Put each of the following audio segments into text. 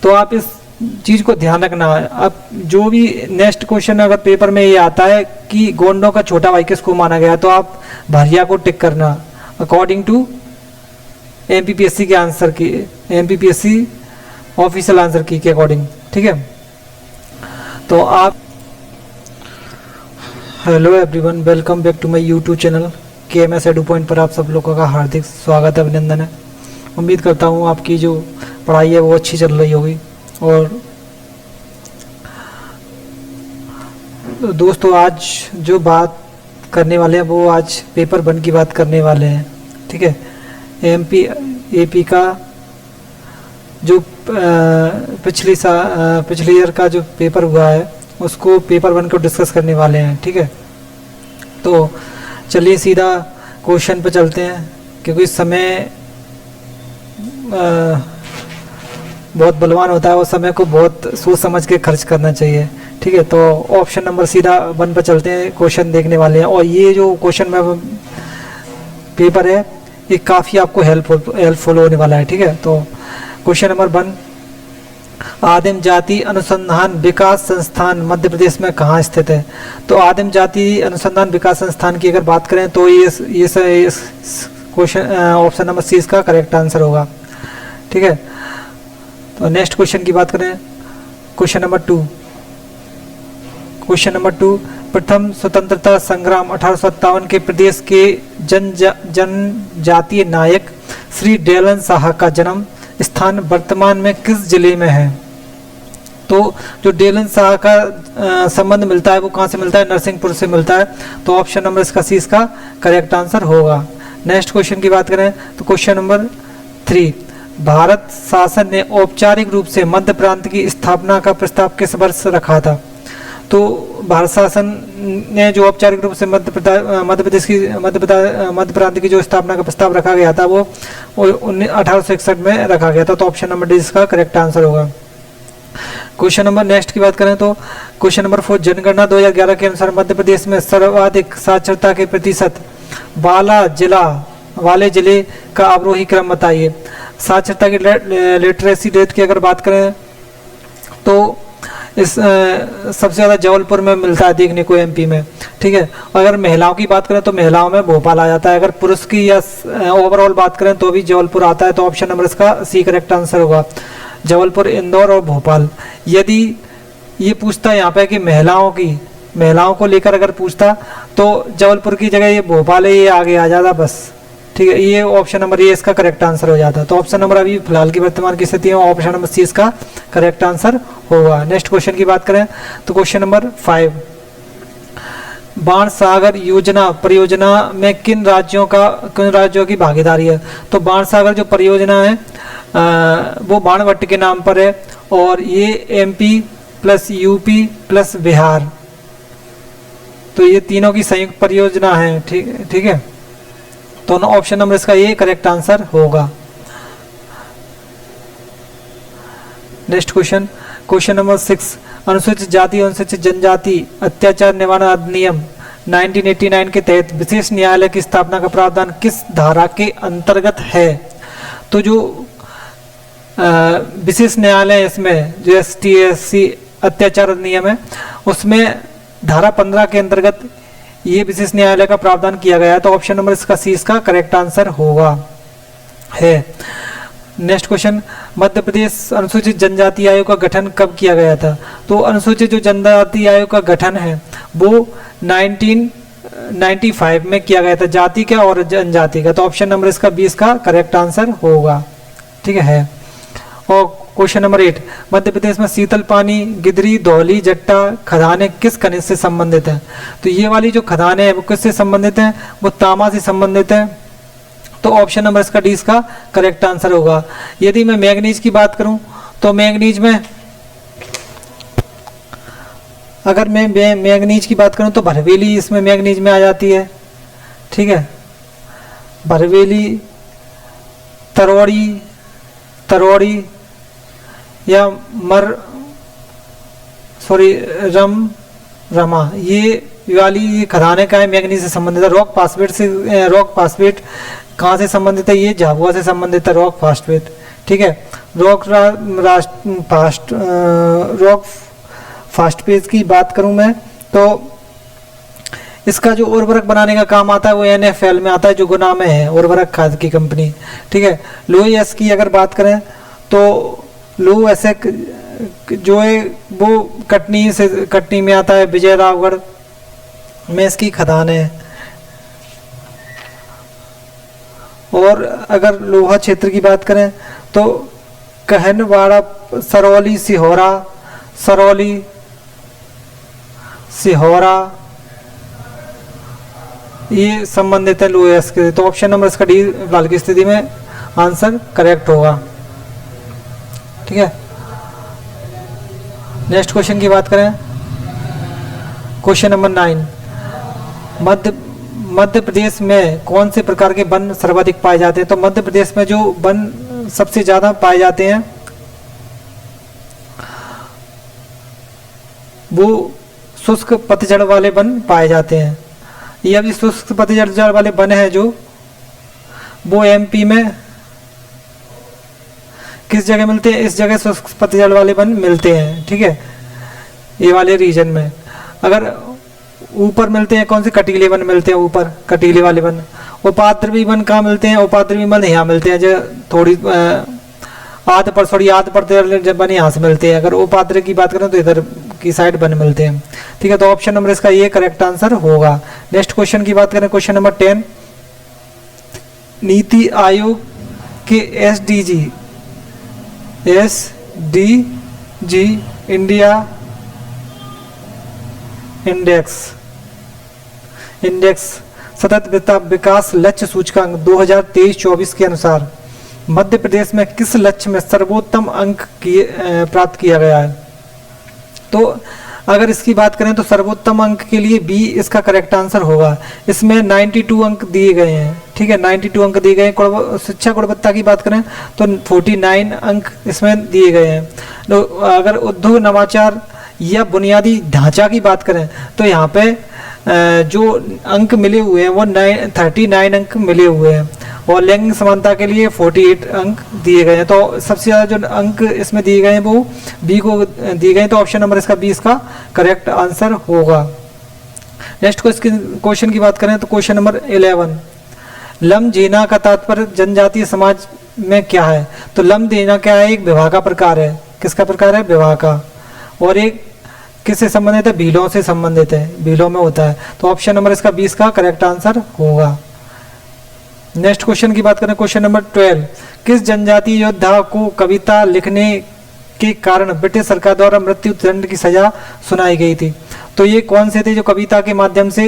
तो आप इस चीज़ को ध्यान रखना है। अब जो भी नेक्स्ट क्वेश्चन अगर पेपर में ये आता है कि गोंडों का छोटा भाई किसको माना गया, तो आप भरिया को टिक करना अकॉर्डिंग टू एमपीपीएससी के answer key, MPPSC official answer key के अकॉर्डिंग, ठीक है। तो आप, hello everyone, welcome back to my YouTube channel KMS edu point पर आप सब लोगों का हार्दिक स्वागत है, अभिनंदन है। उम्मीद करता हूँ आपकी जो पढ़ाई है वो अच्छी चल रही होगी। और दोस्तों, आज जो बात करने वाले हैं वो आज पेपर 1 की बात करने वाले हैं, ठीक है। AP का जो पिछले ईयर का जो पेपर हुआ है उसको पेपर 1 को डिस्कस करने वाले हैं, ठीक है। तो चलिए सीधा क्वेश्चन पे चलते हैं, क्योंकि इस समय बहुत बलवान होता है, उस समय को बहुत सोच समझ के खर्च करना चाहिए, ठीक है। तो ऑप्शन नंबर सीधा 1 पर चलते हैं, क्वेश्चन देखने वाले हैं। और ये जो क्वेश्चन में पेपर है ये काफ़ी आपको हेल्पफुल होने वाला है, ठीक है। तो क्वेश्चन नंबर 1, आदिम जाति अनुसंधान विकास संस्थान मध्य प्रदेश में कहाँ स्थित है? तो आदिम जाति अनुसंधान विकास संस्थान की अगर बात करें तो ये क्वेश्चन ऑप्शन नंबर सी इसका करेक्ट आंसर होगा, ठीक है। तो नेक्स्ट क्वेश्चन की बात करें, क्वेश्चन नंबर 2, प्रथम स्वतंत्रता संग्राम 1857 के प्रदेश के जनजातीय नायक श्री डेलन साहा का जन्म स्थान वर्तमान में किस जिले में है? तो जो डेलन साहा का संबंध मिलता है वो कहाँ से मिलता है? नरसिंहपुर से मिलता है। तो ऑप्शन नंबर इसका सी इसका करेक्ट आंसर होगा। नेक्स्ट क्वेश्चन की बात करें तो क्वेश्चन नंबर 3, भारत शासन ने औपचारिक रूप से मध्य प्रांत की स्थापना का प्रस्ताव किस वर्ष रखा था? तो भारत शासन ने जो औपचारिक रूप से मध्य प्रांत की जो स्थापना का प्रस्ताव रखा गया था वो 1861 में रखा गया था। तो ऑप्शन नंबर डी इसका करेक्ट आंसर होगा। क्वेश्चन नंबर नेक्स्ट की बात करें तो क्वेश्चन नंबर 4, जनगणना 2011 के अनुसार मध्य प्रदेश में सर्वाधिक साक्षरता के प्रतिशत वाले जिले का अवरोही क्रम बताइए। साक्षरता की लिटरेसी रेट की अगर बात करें तो इस सबसे ज़्यादा जबलपुर में मिलता है देखने को MP में, ठीक है। अगर महिलाओं की बात करें तो महिलाओं में भोपाल आ जाता है। अगर पुरुष की या ओवरऑल बात करें तो भी जबलपुर आता है। तो ऑप्शन नंबर इसका सी करेक्ट आंसर होगा, जबलपुर, इंदौर और भोपाल। यदि ये पूछता है यहाँ पे कि महिलाओं को लेकर अगर पूछता तो जबलपुर की जगह ये भोपाल है, ये आगे आ जाता बस, ठीक है। ये ऑप्शन नंबर ये इसका करेक्ट आंसर हो जाता। तो ऑप्शन नंबर अभी फिलहाल की वर्तमान की स्थिति में ऑप्शन नंबर सी इसका करेक्ट आंसर होगा। नेक्स्ट क्वेश्चन की बात करें तो क्वेश्चन नंबर 5, बाण सागर परियोजना में किन राज्यों की भागीदारी है? तो बाण सागर जो परियोजना है वो बाणभट्ट के नाम पर है और ये MP plus UP plus Bihar, तो ये तीनों की संयुक्त परियोजना है, ठीक है। तो ऑप्शन नंबर इसका ये करेक्ट आंसर होगा। नेक्स्ट क्वेश्चन नंबर 6, अनुसूचित जाति और अनुसूचित जनजाति अत्याचार निवारण अधिनियम 1989 के तहत विशेष न्यायालय की स्थापना का प्रावधान किस धारा के अंतर्गत है? तो जो विशेष न्यायालय इसमें जो ST/SC अत्याचार अधिनियम है उसमें धारा 15 के अंतर्गत ये विशेष न्यायालय का प्रावधान किया गया है। तो ऑप्शन नंबर इसका सी इसका करेक्ट आंसर होगा है। नेक्स्ट क्वेश्चन, मध्य प्रदेश अनुसूचित जनजाति आयोग का गठन कब किया गया था? तो अनुसूचित जो जनजाति आयोग का गठन है वो 1995 में किया गया था, जाति का और जनजाति का। तो ऑप्शन नंबर इसका 20 का करेक्ट आंसर होगा, ठीक है। और क्वेश्चन नंबर 8, मध्य प्रदेश में शीतल पानी, गिदरी, धौली, जट्टा खदानें किस खनिज से संबंधित हैं? तो ये वाली जो खदानें हैं वो किससे संबंधित हैं? वो तांबा से संबंधित हैं। तो ऑप्शन नंबर इसका डी इसका करेक्ट आंसर होगा। यदि मैं मैंगनीज की बात करूं तो मैंगनीज में अगर मैं मैंगनीज की बात करूं तो भरवेली इसमें मैंगनीज में आ जाती है, ठीक है। भरवेली, तरोड़ी या रमा, ये वाली खदानें का है मैंगनीज से संबंधित है। रॉक फास्फेट कहाँ से संबंधित है? ये झाबुआ से संबंधित है रॉक फास्फेट, ठीक है। रॉक फास्ट पेज की बात करूं मैं तो इसका जो उर्वरक बनाने का काम आता है वो NFL में आता है, जो गुना में है, उर्वरक खाद की कंपनी, ठीक है। लोएस की अगर बात करें तो लोएसक जो है वो कटनी में आता है, विजय रावगढ़ में इसकी खदान है। और अगर लोहा क्षेत्र की बात करें तो कहनवाड़ा, सरौली सिहोरा ये संबंधित है लोएस के। तो ऑप्शन नंबर इसका डी फिलहाल की स्थिति में आंसर करेक्ट होगा, ठीक है। नेक्स्ट क्वेश्चन की बात करें, क्वेश्चन नंबर 9, मध्य प्रदेश में कौन से प्रकार के वन सर्वाधिक पाए जाते हैं? तो मध्य प्रदेश में जो वन सबसे ज्यादा पाए जाते हैं वो शुष्क पतझड़ वाले वन पाए जाते हैं। ये अभी शुष्क पतझड़ वाले वन है जो वो MP में किस जगह मिलते हैं? इस जगह शुष्क पतझड़ वाले वन मिलते हैं, ठीक है, ये वाले रीजन में। अगर ऊपर मिलते हैं कौन से? कटीले वन मिलते हैं ऊपर, कटीले वाले वन। उपाद्रवी वन कहाँ मिलते हैं? उपाद्रवी वन यहाँ मिलते हैं, जो थोड़ी आध पर वन यहाँ से मिलते हैं। अगर उपाद्र की बात करें तो इधर की साइड वन मिलते हैं, ठीक है। तो ऑप्शन नंबर इसका ये करेक्ट आंसर होगा। नेक्स्ट क्वेश्चन की बात करें, क्वेश्चन नंबर 10, नीति आयोग के SDG इंडिया इंडेक्स सतत विकास लक्ष्य सूचकांक 2023-24 के अनुसार मध्य प्रदेश में किस लक्ष्य में सर्वोत्तम अंक प्राप्त किया गया है? तो अगर इसकी बात करें तो सर्वोत्तम अंक के लिए बी इसका करेक्ट आंसर होगा। इसमें 92 अंक दिए गए हैं, ठीक है, 92 अंक दिए गए हैं। शिक्षा गुणवत्ता की बात करें तो 49 अंक इसमें दिए गए हैं। तो अगर उद्योग नवाचार या बुनियादी ढांचा की बात करें तो यहाँ पे जो अंक मिले हुए हैं वो 39 अंक मिले हुए हैं, और लैंगिक समानता के लिए 48 अंक दिए गए हैं। तो सबसे ज़्यादा जो अंक इसमें दिए गए हैं वो बी को दिए गए हैं। तो ऑप्शन नंबर इसका बी इसका करेक्ट आंसर होगा। नेक्स्ट क्वेश्चन की बात करें तो क्वेश्चन नंबर 11, लम जीना का तात्पर्य जनजातीय समाज में क्या है? तो लम जीना क्या है? एक विवाह का प्रकार है। किसका प्रकार है? विवाह का। और एक किससे संबंधित है? भीलों से संबंधित है, भीलों में होता है। तो ऑप्शन नंबर इसका 20 का करेक्ट आंसर होगा। नेक्स्ट क्वेश्चन की बात करें, क्वेश्चन नंबर 12, किस जनजातीय योद्धा को कविता लिखने के कारण ब्रिटिश सरकार द्वारा मृत्यु दंड की सजा सुनाई गई थी? तो ये कौन से थे जो कविता के माध्यम से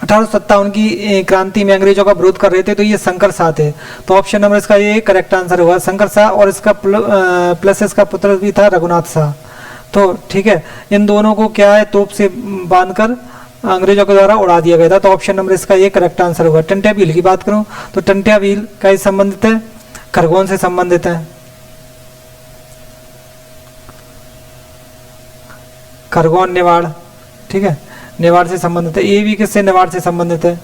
1857 की क्रांति में अंग्रेजों का विरोध कर रहे थे? तो ये शंकर शाह थे। तो ऑप्शन नंबर इसका ये करेक्ट आंसर होगा, शंकर शाह। और इसका प्लस इसका पुत्र भी था रघुनाथ शाह। तो ठीक है, इन दोनों को क्या है, तोप से बांधकर अंग्रेजों के द्वारा उड़ा दिया गया था। तो ऑप्शन नंबर इसका ये करेक्ट आंसर होगा। टंट्या भील की बात करूं तो टंट्या भील का संबंधित है, खरगोन से संबंधित है, खरगोन नेवाड़, ठीक है, नेवाड़ से संबंधित है। ये भी किससे? नेवाड़ से संबंधित है।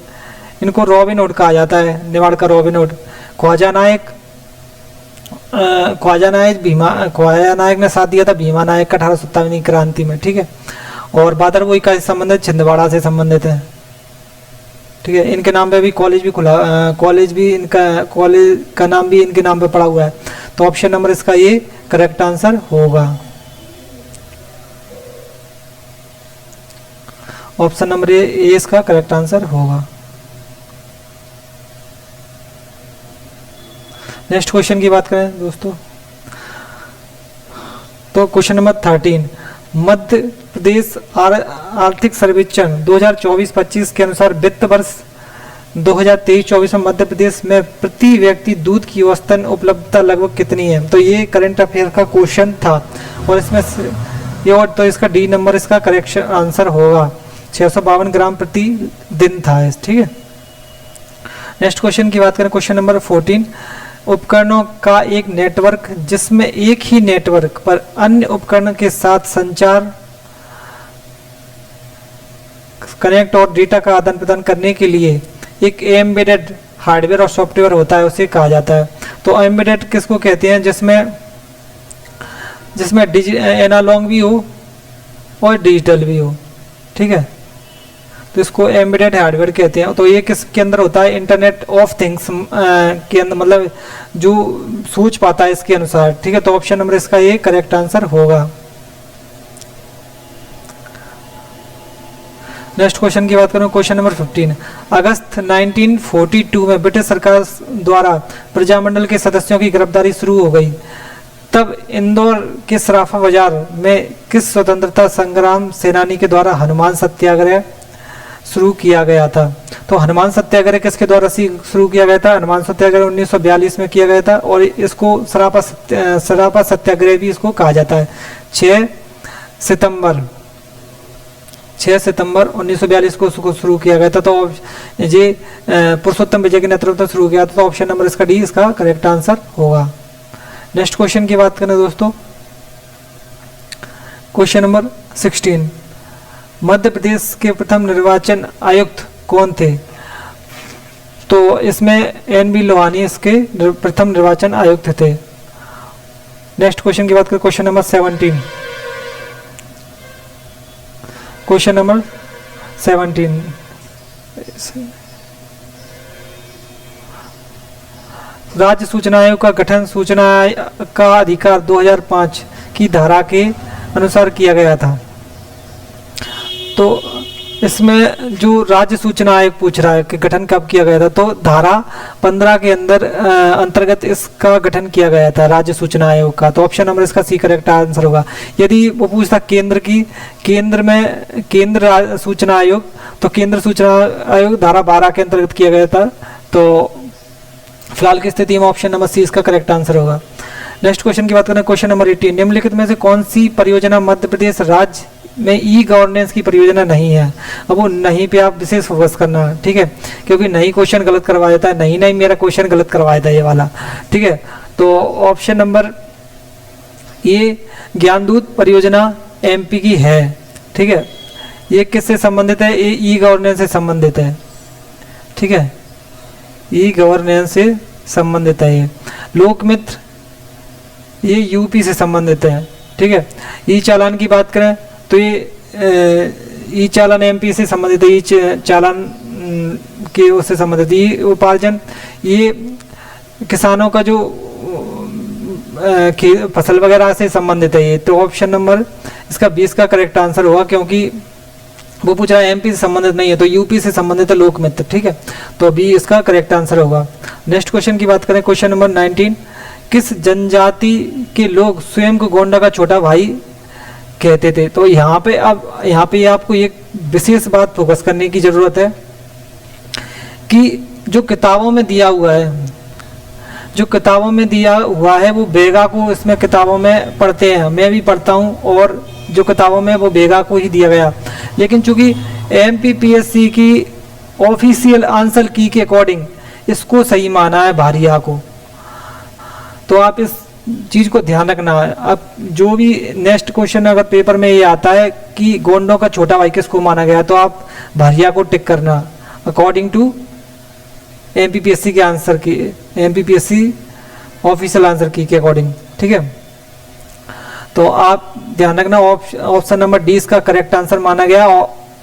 इनको रॉबिन हुड कहा जाता है, नेवाड़ का रॉबिन हुड। ख्वाजा नायक ने साथ दिया था भीमा नायक का 1857 क्रांति में, ठीक है। और बादर वही का संबंधित छिंदवाड़ा से संबंधित है, ठीक है। इनके नाम पे भी कॉलेज भी खुला, कॉलेज का नाम भी इनके नाम पे पड़ा हुआ है। तो ऑप्शन नंबर इसका ये करेक्ट आंसर होगा। ऑप्शन नंबर ए इसका करेक्ट आंसर होगा। नेक्स्ट क्वेश्चन की बात करें दोस्तों तो क्वेश्चन नंबर 13, मध्य प्रदेश आर्थिक सर्वेक्षण 2024-25 के अनुसार वित्त वर्ष 2023-24 में मध्य प्रदेश में प्रति व्यक्ति दूध की औसतन उपलब्धता लगभग कितनी है? तो ये करंट अफेयर का क्वेश्चन था, और इसमें ये और तो इसका डी नंबर इसका करेक्ट आंसर होगा। 652 ग्राम प्रति दिन था, ठीक है। नेक्स्ट क्वेश्चन की बात करें, क्वेश्चन नंबर 14, उपकरणों का एक नेटवर्क जिसमें एक ही नेटवर्क पर अन्य उपकरण के साथ संचार, कनेक्ट और डेटा का आदान प्रदान करने के लिए एक एम्बेडेड हार्डवेयर और सॉफ्टवेयर होता है उसे कहा जाता है। तो एम्बेडेड किसको कहते हैं, जिसमें एनालॉग भी हो और डिजिटल भी हो, ठीक है, तो इसको एम्बेडेड हार्डवेयर कहते हैं। तो ये किसके अंदर होता है, इंटरनेट ऑफ थिंग्स के अंदर, मतलब जो सोच पाता है इसके अनुसार, ठीक है। तो ऑप्शन नंबर इसका ये करेक्ट आंसर होगा। नेक्स्ट क्वेश्चन की बात करूं, क्वेश्चन नंबर 15। अगस्त 1942 में ब्रिटिश सरकार द्वारा प्रजामंडल के सदस्यों की गिरफ्तारी शुरू हो गई। तब इंदौर के सराफा बाजार में किस स्वतंत्रता संग्राम सेनानी के द्वारा हनुमान सत्याग्रह शुरू किया गया था? तो हनुमान सत्याग्रह किसके द्वारा शुरू किया गया था? हनुमान सत्याग्रह 1942 में किया गया था और इसको सराफा सत्याग्रह भी इसको कहा जाता है। 6 सितंबर 1942 को शुरू किया गया था। तो ये पुरुषोत्तम विजय के नेतृत्व में शुरू किया था। तो ऑप्शन नंबर इसका डी इसका करेक्ट आंसर होगा। नेक्स्ट क्वेश्चन की बात करें दोस्तों, क्वेश्चन नंबर 16। मध्य प्रदेश के प्रथम निर्वाचन आयुक्त कौन थे? तो इसमें NB लोहानी इसके प्रथम निर्वाचन आयुक्त थे। नेक्स्ट क्वेश्चन की बात करें, क्वेश्चन नंबर 17। क्वेश्चन नंबर 17, राज्य सूचना आयोग का गठन सूचना का अधिकार 2005 की धारा के अनुसार किया गया था। तो इसमें जो राज्य सूचना आयोग पूछ रहा है कि गठन कब किया गया था, तो धारा 15 के अंतर्गत इसका गठन किया गया था राज्य सूचना आयोग का। तो ऑप्शन नंबर इसका सी करेक्ट आंसर होगा। यदि वो पूछता केंद्र सूचना आयोग, तो केंद्र सूचना आयोग धारा 12 के अंतर्गत किया गया था। तो फिलहाल की स्थिति में ऑप्शन नंबर सी इसका करेक्ट आंसर होगा। नेक्स्ट क्वेश्चन की बात करें, क्वेश्चन नंबर 18। निम्नलिखित में से कौन सी परियोजना मध्य प्रदेश राज्य में ई गवर्नेंस की परियोजना नहीं है? अब वो नहीं पे आप विशेष फोकस करना, ठीक है, क्योंकि नहीं क्वेश्चन गलत करवा देता है। नहीं मेरा क्वेश्चन गलत करवा देता है ये वाला, ठीक है। तो ऑप्शन नंबर ये ज्ञानदूत परियोजना MP की है, ठीक है। ये किससे संबंधित है? ये ई गवर्नेंस से संबंधित है, ठीक है, ई गवर्नेंस से संबंधित है। ये लोकमित्र ये UP से संबंधित है, ठीक है। ई चालान की बात करें तो ये ई चालान MP से संबंधित है। ई चालान के उससे संबंधित, ई उपार्जन ये किसानों का जो फसल वगैरह से संबंधित है ये। तो ऑप्शन नंबर इसका 20 का करेक्ट आंसर होगा, क्योंकि वो पूछ रहा है MP से संबंधित नहीं है, तो UP से संबंधित है लोकमित्र, ठीक है। तो बी इसका करेक्ट आंसर होगा। नेक्स्ट क्वेश्चन की बात करें, क्वेश्चन नंबर 19। किस जनजाति के लोग स्वयं को गोंडा का छोटा भाई कहते थे? तो यहाँ पे आपको एक विशेष बात फोकस करने की जरूरत है कि जो किताबों में दिया हुआ है, वो बेगा को इसमें किताबों में पढ़ते हैं, मैं भी पढ़ता हूँ, और जो किताबों में वो बेगा को ही दिया गया। लेकिन चूंकि MPPSC की ऑफिशियल आंसर की के अकॉर्डिंग इसको सही माना है भारिया को। तो आप इस चीज को ध्यान रखना है। अब जो भी नेक्स्ट क्वेश्चन अगर पेपर में ये आता है कि गोंडों का छोटा भाई किसको माना गया, तो आप भारिया को टिक करना अकॉर्डिंग टू MPPSC के आंसर की, MPPSC ऑफिशियल आंसर की के अकॉर्डिंग, ठीक है। तो आप ध्यान रखना, ऑप्शन नंबर डी इसका करेक्ट आंसर माना गया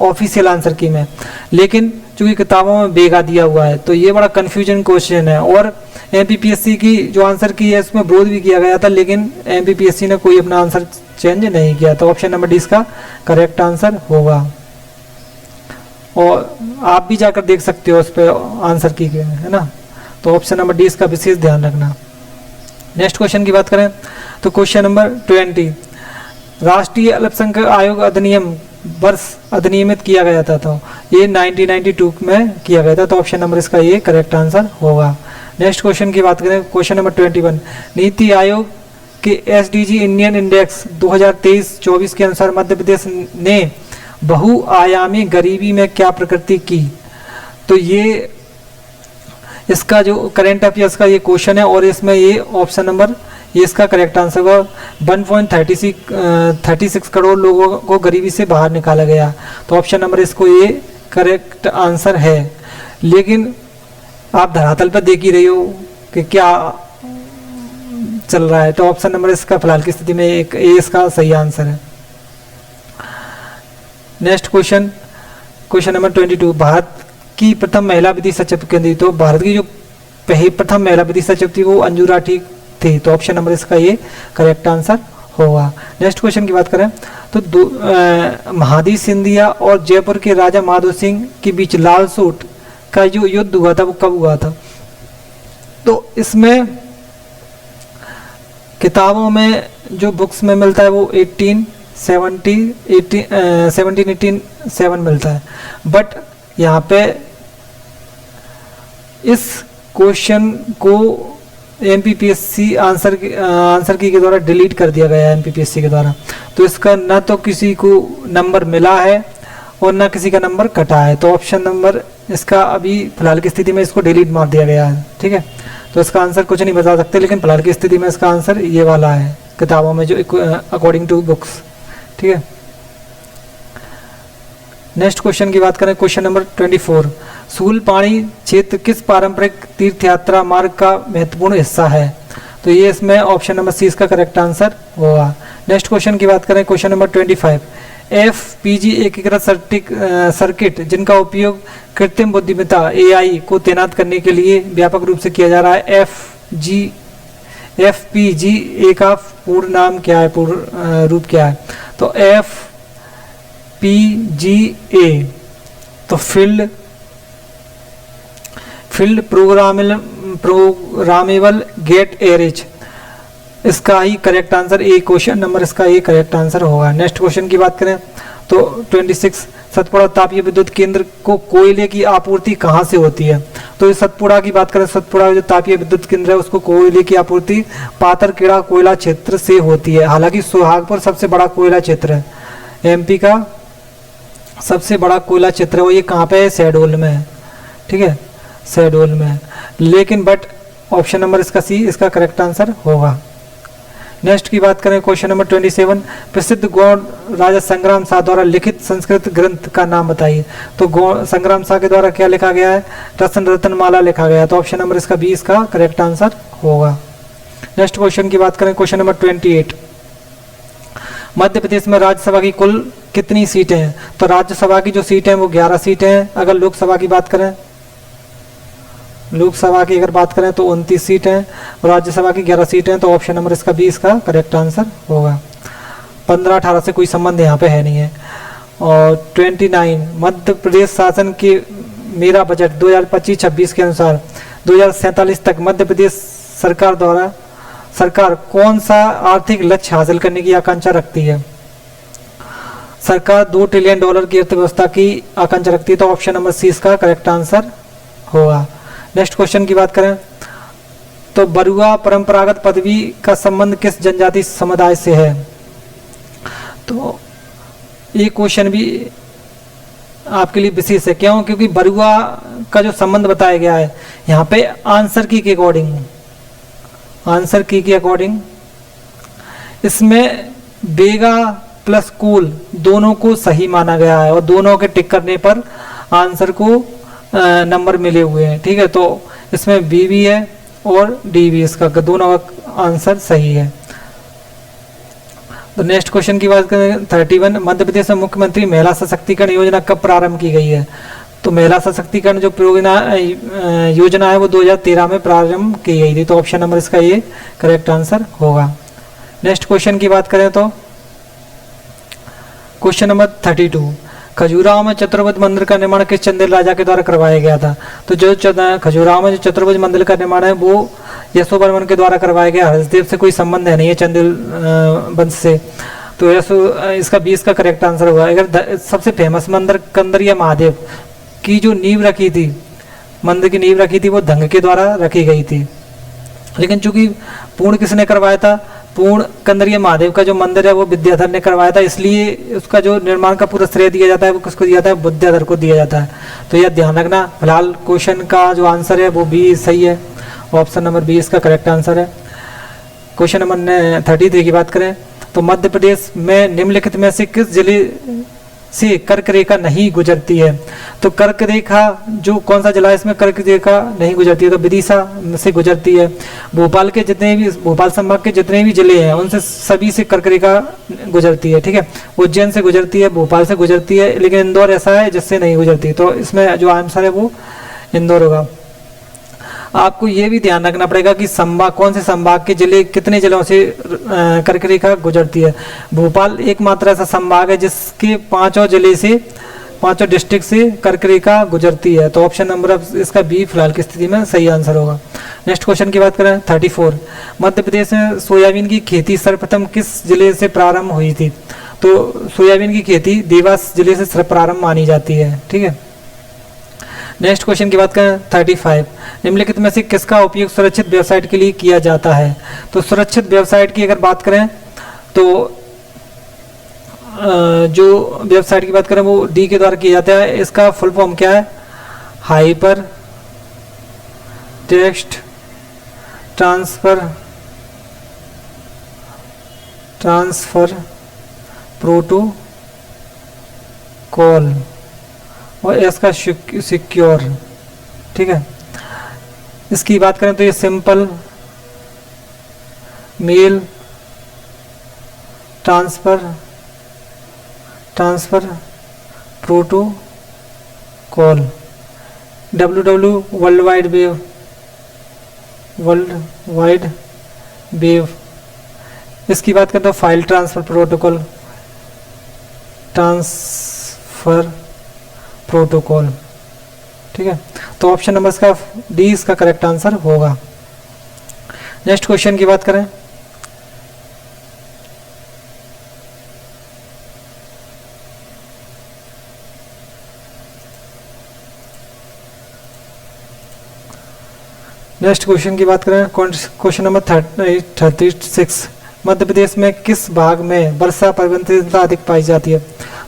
ऑफिशियल आंसर की में। लेकिन चूंकि किताबों में बेगा दिया हुआ है, तो ये बड़ा कंफ्यूजन क्वेश्चन है। और MPPSC की जो आंसर की है इसमें विरोध भी किया गया था, लेकिन MPPSC ने कोई अपना आंसर चेंज नहीं किया। तो ऑप्शन नंबर डी इसका करेक्ट आंसर होगा। और आप भी जाकर देख सकते हो उस पर आंसर की है ना। तो ऑप्शन नंबर डी इसका विशेष ध्यान रखना। नेक्स्ट क्वेश्चन की बात करें तो क्वेश्चन नंबर 20। राष्ट्रीय अल्पसंख्यक आयोग अधिनियम वर्ष अधिनियमित किया गया था, तो ये 1992 में किया गया था। तो ऑप्शन नंबर इसका ये करेक्ट आंसर होगा। नेक्स्ट क्वेश्चन की बात करें, क्वेश्चन नंबर 21। नीति आयोग के SDG इंडियन इंडेक्स 2023-24 के अनुसार मध्य प्रदेश ने बहुआयामी गरीबी में क्या प्रकृति की? तो ये इसका जो करंट अफेयर्स का ये क्वेश्चन है, और इसमें ये ऑप्शन नंबर ये इसका करेक्ट आंसर होगा। 1.36 करोड़ लोगों को गरीबी से बाहर निकाला गया। तो ऑप्शन नंबर इसको ये करेक्ट आंसर है। लेकिन आप धरातल पर देख ही रही हो कि क्या चल रहा है। तो ऑप्शन नंबर इसका फिलहाल की स्थिति में एक ए इसका सही आंसर है। Next question, question number 22, Bharat की प्रथम महिला विदिशा सचिव कौन थी? तो भारत की जो प्रथम महिला विदिशा सचिव थी वो अंजू राठी थी। तो ऑप्शन नंबर इसका ये करेक्ट आंसर होगा। नेक्स्ट क्वेश्चन की बात करें तो महादी सिंधिया और जयपुर के राजा माधो सिंह के बीच लाल सूट का जो युद्ध हुआ था वो कब हुआ था? तो इसमें किताबों में जो बुक्स में मिलता है वो 1787 मिलता है, बट यहाँ पे इस क्वेश्चन को एमपीपीएससी आंसर की के द्वारा डिलीट कर दिया गया है एमपीपीएससी के द्वारा। तो इसका न तो किसी को नंबर मिला है और न किसी का नंबर कटा है। तो ऑप्शन नंबर इसका अभी फिलहाल की स्थिति में इसको डिलीट मार दिया गया है, ठीक है। तो इसका आंसर कुछ नहीं बता सकते, लेकिन फिलहाल की स्थिति में इसका आंसर ये वाला है किताबों में जो अकॉर्डिंग टू बुक्स, ठीक है। नेक्स्ट क्वेश्चन की बात करें, क्वेश्चन नंबर 24, सूलपाणी क्षेत्र किस पारंपरिक तीर्थ यात्रा मार्ग का महत्वपूर्ण हिस्सा है? तो ये इसमें ऑप्शन नंबर सी इसका करेक्ट आंसर होगा। नेक्स्ट क्वेश्चन की बात करें, क्वेश्चन नंबर 25, FPG एकीकृत सर्किट जिनका उपयोग कृत्रिम बुद्धिमत्ता AI को तैनात करने के लिए व्यापक रूप से किया जा रहा है, FPGA का पूर्ण नाम क्या है, पूर्ण रूप क्या है? तो FPGA तो फील्ड प्रोग्रामेबल गेट एरेज, इसका ही correct answer A, question number इसका ए करेक्ट आंसर होगा। नेक्स्ट क्वेश्चन की बात करें तो 26, सतपुड़ा तापीय विद्युत केंद्र को कोयले की आपूर्ति कहाँ से होती है? तो इस सतपुड़ा की बात करें, सतपुड़ा जो तापीय विद्युत केंद्र है उसको कोयले की आपूर्ति पाथरखेड़ा कोयला क्षेत्र से होती है। हालांकि सोहागपुर सबसे बड़ा कोयला क्षेत्र है, MP का सबसे बड़ा कोयला क्षेत्र है, वो ये कहाँ पे है? शहडोल में है, ठीक है, शहडोल में है। लेकिन बट ऑप्शन नंबर इसका सी इसका करेक्ट आंसर होगा। नेक्स्ट की बात करें, क्वेश्चन नंबर 27, प्रसिद्ध गौड़ राजा संग्राम शाह द्वारा लिखित संस्कृत ग्रंथ का नाम बताइए। तो गौड़ संग्राम शाह के द्वारा क्या लिखा गया है? रत्नमाला लिखा गया है। तो ऑप्शन नंबर इसका बी इसका करेक्ट आंसर होगा। नेक्स्ट क्वेश्चन की बात करें, क्वेश्चन नंबर 28, मध्य प्रदेश में राज्यसभा की कुल कितनी सीटें हैं? तो राज्यसभा की जो सीटें हैं वो 11 सीटें हैं। अगर लोकसभा की बात करें, लोकसभा की अगर बात करें तो 29 सीट हैं और राज्यसभा की 11 सीटें हैं। तो ऑप्शन नंबर इसका बी इसका करेक्ट आंसर होगा। 15-18 से कोई संबंध यहाँ पे है नहीं है। और 29, मध्य प्रदेश शासन के मेरा बजट 2025-26 के अनुसार 2047 तक मध्य प्रदेश सरकार कौन सा आर्थिक लक्ष्य हासिल करने की आकांक्षा रखती है? सरकार $2 ट्रिलियन की अर्थव्यवस्था की आकांक्षा रखती है। तो ऑप्शन नंबर सी इसका करेक्ट आंसर होगा। नेक्स्ट क्वेश्चन की बात करें तो बरुआ परंपरागत पदवी का संबंध किस जनजाति समुदाय से है? तो ये क्वेश्चन भी आपके लिए विशेष है। क्यों? क्योंकि बरुआ का जो संबंध बताया गया है यहाँ पे आंसर की के अकॉर्डिंग इसमें बेगा प्लस कूल दोनों को सही माना गया है और दोनों के टिक करने पर आंसर को नंबर मिले हुए हैं, ठीक है। तो इसमें बी भी है और डी भी, इसका दोनों का आंसर सही है। तो नेक्स्ट क्वेश्चन की बात करें 31, मध्य प्रदेश में मुख्यमंत्री महिला सशक्तिकरण योजना कब प्रारंभ की गई है? तो महिला सशक्तिकरण जो योजना है वो 2013 में प्रारंभ की गई थी। तो ऑप्शन नंबर इसका ये करेक्ट आंसर होगा। नेक्स्ट क्वेश्चन की बात करें तो क्वेश्चन नंबर 32, खजुराहो में चतुर्भुज मंदिर का निर्माण किस चंदेल राजा के द्वारा करवाया गया था? तो जो खजुराहो में जो चतुर्भुज मंदिर का निर्माण है वो यशोवर्मन के द्वारा करवाया गया। हर्षदेव से कोई संबंध है नहीं है, चंदेल वंश से। तो इसका 20 का करेक्ट आंसर होगा। अगर सबसे फेमस मंदिर कंदरिया महादेव की जो नींव रखी थी, मंदिर की नींव रखी थी, वो धंग के द्वारा रखी गई थी। लेकिन चूंकि पूर्ण किसने करवाया था? पूर्ण कंदरिया महादेव का जो मंदिर है वो विद्याधर ने करवाया था, इसलिए उसका जो निर्माण का पूरा श्रेय दिया जाता है वो किसको दिया जाता है? विद्याधर को दिया जाता है। तो यह ध्यान रखना। फिलहाल क्वेश्चन का जो आंसर है वो बी सही है, ऑप्शन नंबर बी इसका करेक्ट आंसर है। क्वेश्चन नंबर 33 की बात करें तो मध्य प्रदेश में निम्नलिखित में से किस जिले से कर्क रेखा नहीं गुजरती है। तो कर्क रेखा जो कौन सा जिला है इसमें कर्क रेखा नहीं गुजरती है, तो विदिशा से गुजरती है। भोपाल के जितने भी, भोपाल संभाग के जितने भी जिले हैं उनसे सभी से कर्क रेखा गुजरती है, ठीक है। उज्जैन से गुजरती है, भोपाल से गुजरती है, लेकिन इंदौर ऐसा है जिससे नहीं गुजरती, तो इसमें जो आंसर है वो इंदौर होगा। आपको ये भी ध्यान रखना पड़ेगा कि संभाग, कौन से संभाग के जिले, कितने जिलों से कर्क रेखा गुजरती है। भोपाल एकमात्र ऐसा संभाग है जिसके 5 जिले से, 5 डिस्ट्रिक्ट से कर्क रेखा गुजरती है। तो ऑप्शन नंबर इसका बी फिलहाल की स्थिति में सही आंसर होगा। नेक्स्ट क्वेश्चन की बात करें 34, मध्य प्रदेश में सोयाबीन की खेती सर्वप्रथम किस जिले से प्रारंभ हुई थी? तो सोयाबीन की खेती देवास जिले से प्रारंभ मानी जाती है, ठीक है। नेक्स्ट क्वेश्चन की बात करें 35, निम्नलिखित में से किसका उपयोग सुरक्षित वेबसाइट के लिए किया जाता है? तो सुरक्षित वेबसाइट की अगर बात करें तो जो वेबसाइट की बात करें वो डी के द्वारा किया जाता है। इसका फुल फॉर्म क्या है? हाइपर टेक्स्ट ट्रांसफर प्रोटोकॉल, और इसका सिक्योर, ठीक है। इसकी बात करें तो ये simple mail transfer protocol, WWW world wide wave. इसकी बात करें तो फाइल ट्रांसफर प्रोटोकॉल, ठीक है। तो ऑप्शन नंबर इसका डी इसका करेक्ट आंसर होगा। नेक्स्ट क्वेश्चन की बात करें क्वेश्चन नंबर 36, मध्य प्रदेश में किस भाग में वर्षा परिवर्तनशीलता अधिक पाई जाती है?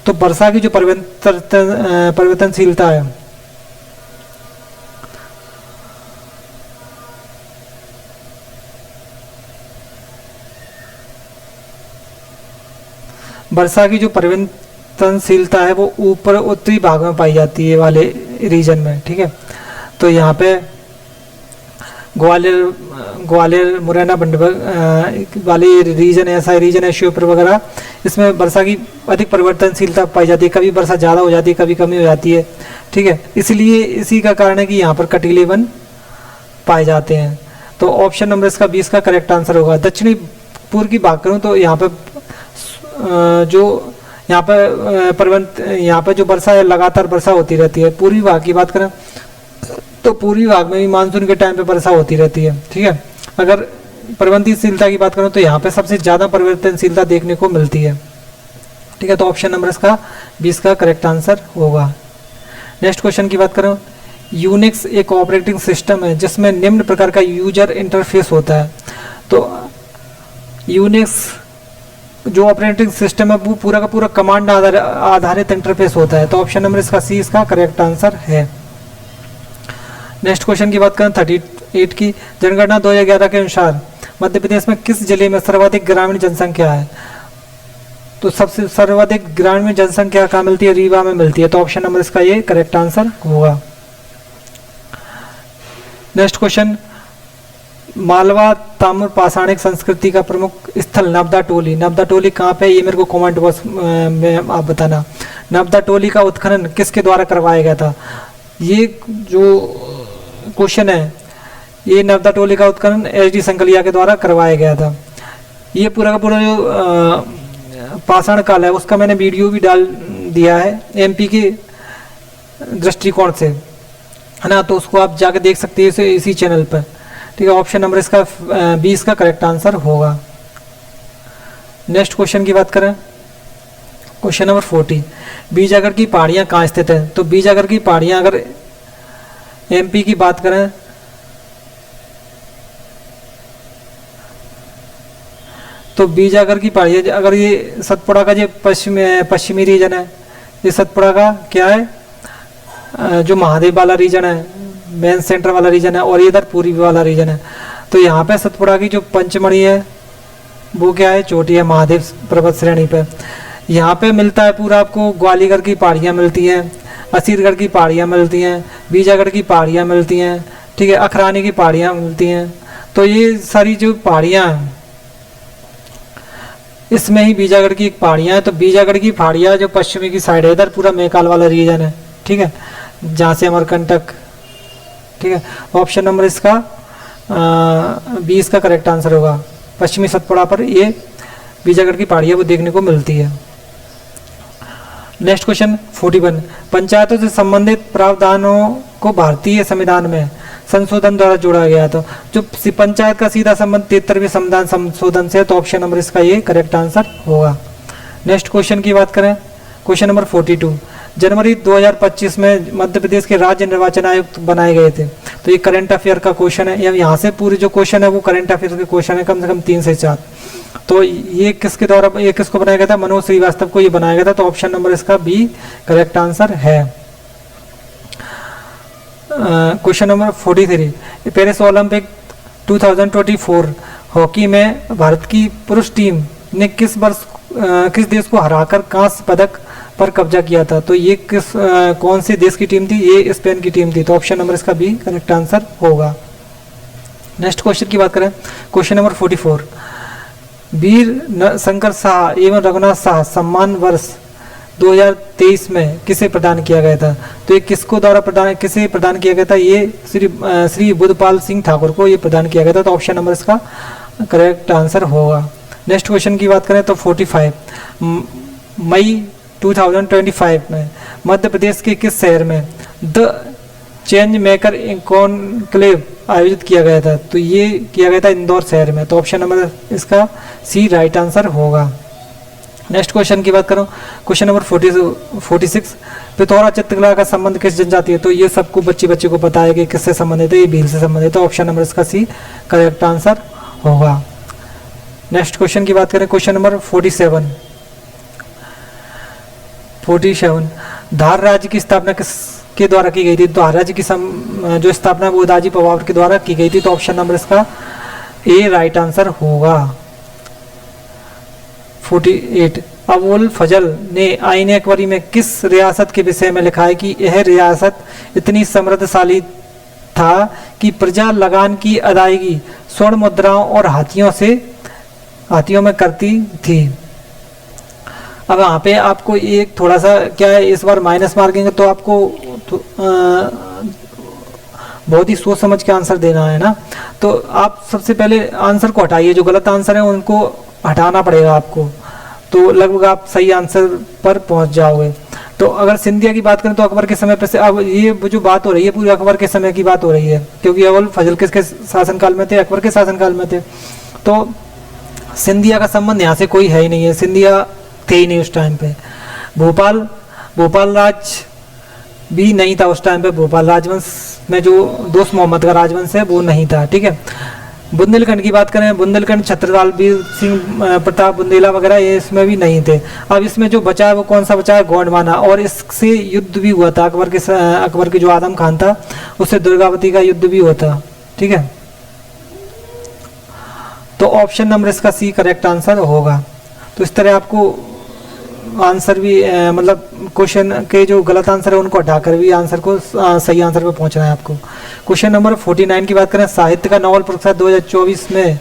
तो वर्षा की जो परिवर्तनशीलता है, वर्षा की जो परिवर्तनशीलता है वो ऊपर उत्तरी भाग में पाई जाती है वाले रीजन में, ठीक है। तो यहाँ पे ग्वालियर मुरैना बंडभग वाले रीजन, ऐसा रीजन है श्योपुर वगैरह, इसमें वर्षा की अधिक परिवर्तनशीलता पाई जाती है। कभी वर्षा ज़्यादा हो जाती है, कभी कमी हो जाती है, ठीक है। इसलिए इसी का कारण है कि यहाँ पर कटीले वन पाए जाते हैं। तो ऑप्शन नंबर इसका 20 का करेक्ट आंसर होगा। दक्षिणी पूर्व की बात करूँ तो यहाँ पर यहाँ पर जो वर्षा है लगातार वर्षा होती रहती है। पूर्वी भाग की बात करें तो पूर्वी भाग में भी मानसून के टाइम पे वर्षा होती रहती है, ठीक है। अगर परिवर्तनशीलता की बात करूं तो यहाँ पे सबसे ज़्यादा परिवर्तनशीलता देखने को मिलती है, ठीक है। तो ऑप्शन नंबर इसका 20 का करेक्ट आंसर होगा। नेक्स्ट क्वेश्चन की बात करें, यूनिक्स एक ऑपरेटिंग सिस्टम है जिसमें निम्न प्रकार का यूजर इंटरफेस होता है। तो यूनिक्स जो ऑपरेटिंग सिस्टम है वो पूरा का पूरा कमांड आधारित इंटरफेस होता है। तो ऑप्शन नंबर इसका सी इसका करेक्ट आंसर है। नेक्स्ट क्वेश्चन की बात करें 38 की, जनगणना 2011 के अनुसार मध्य प्रदेश में किस जिले में सर्वाधिक ग्रामीण जनसंख्या है? तो सबसे सर्वाधिक ग्रामीण जनसंख्या कहाँ मिलती है? रीवा में मिलती है। तो ऑप्शन नंबर इसका ये करेक्ट आंसर होगा। नेक्स्ट क्वेश्चन, मालवा ताम्र पाषाणिक संस्कृति का प्रमुख स्थल नवदा टोली। नवदा टोली कहाँ पे? ये मेरे को कमेंट बॉक्स में आप बताना। नवदा टोली का उत्खनन किसके द्वारा करवाया गया था? ये जो क्वेश्चन है, ये नवदा टोली का उत्खनन HD संकलिया के द्वारा करवाया गया था। ये पूरा का पूरा जो पाषाण काल है उसका मैंने वीडियो भी डाल दिया है MP के दृष्टिकोण से, है ना। तो उसको आप जाके देख सकते हैं इसी चैनल पर, ठीक है। ऑप्शन नंबर इसका 20 का करेक्ट आंसर होगा। नेक्स्ट क्वेश्चन की बात करें, क्वेश्चन नंबर 40, बीजागर की पहाड़ियाँ कहाँ स्थित है? तो बीजागर की पहाड़ियाँ अगर MP की बात करें तो बीजागर की पहाड़ियाँ, अगर ये सतपुड़ा का जो पश्चिमी रीजन है, ये सतपुड़ा का क्या है जो महादेव वाला रीजन है, मेन सेंटर वाला रीजन है, और इधर पूर्वी वाला रीजन है। तो यहाँ पे सतपुड़ा की जो पंचमढ़ी है वो क्या है? चोटी है महादेव पर्वत श्रेणी पे। यहाँ पे मिलता है पूरा आपको, ग्वालियर की पहाड़ियाँ मिलती हैं, असीरगढ़ की पहाड़ियाँ मिलती हैं, बीजागढ़ की पहाड़ियाँ मिलती हैं, ठीक है, अखरानी की पहाड़ियाँ मिलती हैं। तो ये सारी जो पहाड़ियाँ हैं, इसमें ही बीजागढ़ की एक पहाड़ियाँ है। तो बीजागढ़ की पहाड़ियाँ जो पश्चिमी की साइड है, इधर पूरा मेकाल वाला रीजन है, ठीक है, जहाँ से अमरकंटक, ठीक है। ऑप्शन नंबर इसका 20 का करेक्ट आंसर होगा। पश्चिमी सतपुड़ा पर ये बीजागढ़ की पहाड़ियाँ वो देखने को मिलती है। नेक्स्ट क्वेश्चन 41, पंचायतों से संबंधित प्रावधानों को भारतीय संविधान में संशोधन द्वारा जोड़ा गया था। जो पंचायत का सीधा संबंध 73वें संविधान संशोधन से है, तो ऑप्शन नंबर इसका ये करेक्ट आंसर होगा। नेक्स्ट क्वेश्चन की बात करें, क्वेश्चन नंबर 42, जनवरी 2025 में मध्य प्रदेश के राज्य निर्वाचन आयुक्त बनाए गए थे। तो ये करंट अफेयर का क्वेश्चन है, यहाँ से पूरे जो क्वेश्चन है वो करंट अफेयर के क्वेश्चन है, कम से कम 3 से 4। तो ये किसके द्वारा, ये किसको बनाया गया था, मनोज श्रीवास्तव को ये बनाया गया था। तो ऑप्शन नंबर इसका बी करेक्ट आंसर है। Question number 43, Paris Olympic 2024 hockey में भारत की पुरुष टीम ने किस किस देश को हराकर कांस्य पदक पर कब्जा किया था। तो ये कौन से देश की टीम थी, ये स्पेन की टीम थी। तो ऑप्शन नंबर इसका बी करेक्ट आंसर होगा। नेक्स्ट क्वेश्चन की बात करें, क्वेश्चन नंबर 44, वीर शंकर शाह एवं रघुनाथ शाह सम्मान वर्ष 2023 में किसे प्रदान किया गया था। तो ये किसको द्वारा किसे प्रदान किया गया था, ये श्री बुद्धपाल सिंह ठाकुर को ये प्रदान किया गया था। तो ऑप्शन नंबर इसका करेक्ट आंसर होगा। नेक्स्ट क्वेश्चन की बात करें तो 45, मई 2025 में मध्य प्रदेश के किस शहर में द चेंज मेकर कॉन्क्लेव आयोजित किया गया था। तो ये किया गया था इंदौर शहर में। तो ऑप्शन नंबर इसका सी राइट आंसर होगा। नेक्स्ट क्वेश्चन की बात करूं, क्वेश्चन नंबर 46, पिथौरा चित्रकला का संबंध किस जनजाति है। तो ये सबको बच्चे को पता है कि किससे संबंधित है, ये भील से संबंधित है। ऑप्शन नंबर इसका सी करेक्ट आंसर होगा। नेक्स्ट क्वेश्चन की बात करें, क्वेश्चन नंबर 47, धार राज्य की स्थापना किसके द्वारा की गई थी। धार राज्य की जो स्थापना वो दाजी पवार के द्वारा की गई थी। तो ऑप्शन नंबर इसका ए राइट आंसर होगा। 48, अबुल फजल ने आईन अकबरी में किस रियासत के विषय में लिखा है कि यह रियासत इतनी समृद्धशाली था कि प्रजा लगान की अदायगी स्वर्ण मुद्राओं और हाथियों में करती थी। अब यहाँ पे आपको एक थोड़ा सा क्या है, इस बार माइनस मार्किंग है, तो आपको बहुत ही सोच समझ के आंसर देना है ना। तो आप सबसे पहले आंसर को हटाइए, जो गलत आंसर है उनको हटाना पड़ेगा आपको, तो लगभग आप सही आंसर पर पहुंच जाओगे। तो अगर सिंधिया की बात करें तो अकबर के समय पर से, अब ये जो बात हो रही है पूरी अकबर के समय की बात हो रही है, क्योंकि अबुल फजल किसके शासनकाल में थे, अकबर के शासनकाल में थे। तो सिंधिया का संबंध यहाँ से कोई है ही नहीं है, सिंधिया थे ही नहीं उस टाइम पे। भोपाल राज भी नहीं था उस टाइम पे, भोपाल राजवंश में जो दोस्त मोहम्मद का राजवंश है वो नहीं था, ठीक है। बुंदेलखंड की बात करें, बुंदेलखंड छत्रसाल वीर सिंह प्रताप बुंदेला वगैरह ये इसमें भी नहीं थे। अब इसमें जो बचा है वो कौन सा बचा है, गोंडवाना, और इससे युद्ध भी हुआ था अकबर के जो आदम खान था उससे दुर्गावती का युद्ध भी हुआ था, ठीक है। तो ऑप्शन नंबर इसका सी करेक्ट आंसर होगा। तो इस तरह आपको आंसर भी मतलब क्वेश्चन के जो गलत आंसर है उनको हटाकर भी आंसर को सही आंसर पे पहुंचना है आपको। क्वेश्चन नंबर 49 की बात करें, साहित्य का नोबेल पुरस्कार 2024 में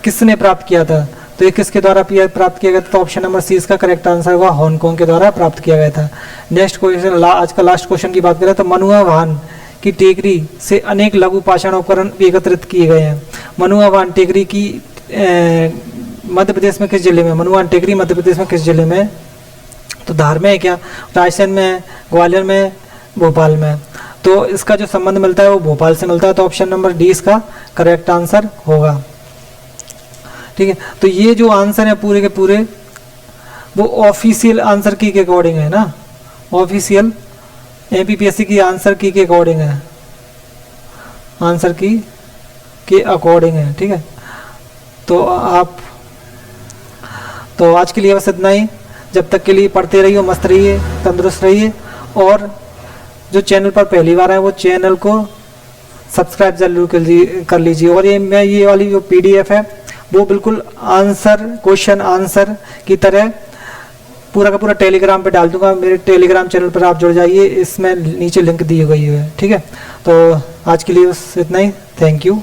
किसने प्राप्त किया था। तो ये किसके द्वारा प्राप्त किया गया था। तो ऑप्शन नंबर सी इसका करेक्ट आंसर होगा, हांगकांग के द्वारा प्राप्त किया गया था। नेक्स्ट क्वेश्चन, आज का लास्ट क्वेश्चन की बात करें तो मनुआ वाहन की टेकरी से अनेक लघु पाषाण उपकरण एकत्रित किए गए हैं। मनुआ वाहन टेकरी की मध्य प्रदेश में किस जिले में, मनुआ टेकरी मध्य प्रदेश में किस जिले में, तो धार में है क्या, रायसेन में, ग्वालियर में, भोपाल में। तो इसका जो संबंध मिलता है वो भोपाल से मिलता है। तो ऑप्शन नंबर डी इसका करेक्ट आंसर होगा, ठीक है। तो ये जो आंसर है पूरे के पूरे वो ऑफिशियल आंसर की के अकॉर्डिंग है ना, ऑफिशियल एमपीपीएससी की आंसर की के अकॉर्डिंग है, आंसर की के अकॉर्डिंग है, ठीक है। तो आज के लिए बस इतना ही। जब तक के लिए पढ़ते रहिए, मस्त रहिए, तंदुरुस्त रहिए, और जो चैनल पर पहली बार है वो चैनल को सब्सक्राइब जरूर कर लीजिए। और ये वाली जो पीडीएफ है वो बिल्कुल आंसर, क्वेश्चन आंसर की तरह पूरा का पूरा टेलीग्राम पे डाल दूंगा, मेरे टेलीग्राम चैनल पर आप जुड़ जाइए, इसमें नीचे लिंक दी गई है। ठीक है, तो आज के लिए बस इतना ही। Thank you.